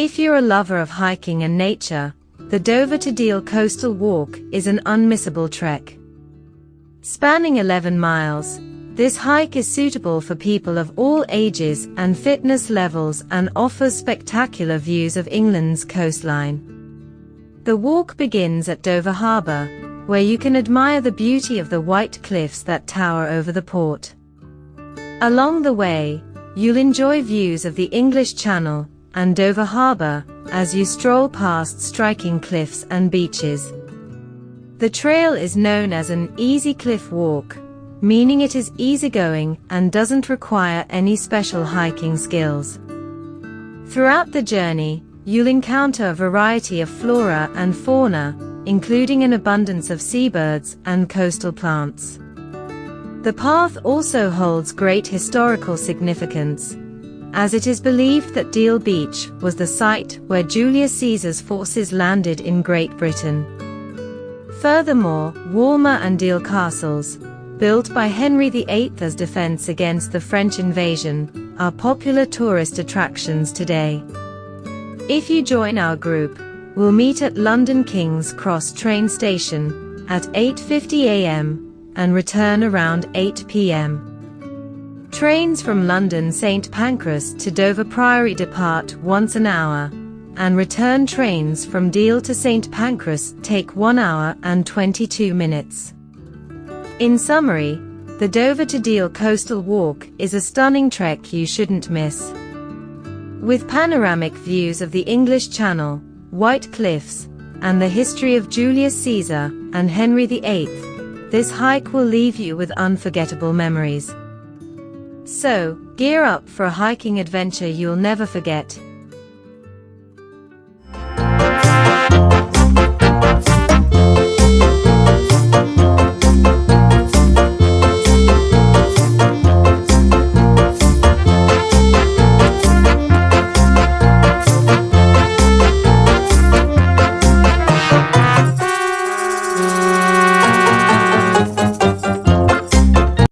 If you're a lover of hiking and nature, the Dover to Deal Coastal Walk is an unmissable trek. Spanning 11 miles, this hike is suitable for people of all ages and fitness levels and offers spectacular views of England's coastline. The walk begins at Dover Harbour, where you can admire the beauty of the white cliffs that tower over the port. Along the way, you'll enjoy views of the English Channel and Dover Harbour as you stroll past striking cliffs and beaches. The trail is known as an easy cliff walk, meaning it is easygoing and doesn't require any special hiking skills. Throughout the journey, you'll encounter a variety of flora and fauna, including an abundance of seabirds and coastal plants. The path also holds great historical significance, as it is believed that Deal Beach was the site where Julius Caesar's forces landed in Great Britain. Furthermore, Walmer and Deal castles, built by Henry VIII as defense against the French invasion, are popular tourist attractions today. If you join our group, we'll meet at London King's Cross train station at 8:50 a.m. and return around 8 p.m. Trains from London St Pancras to Dover Priory depart once an hour, and return trains from Deal to St Pancras take 1 hour and 22 minutes. In summary, the Dover to Deal Coastal Walk is a stunning trek you shouldn't miss. With panoramic views of the English Channel, white cliffs, and the history of Julius Caesar and Henry VIII, this hike will leave you with unforgettable memories. So, gear up for a hiking adventure you'll never forget.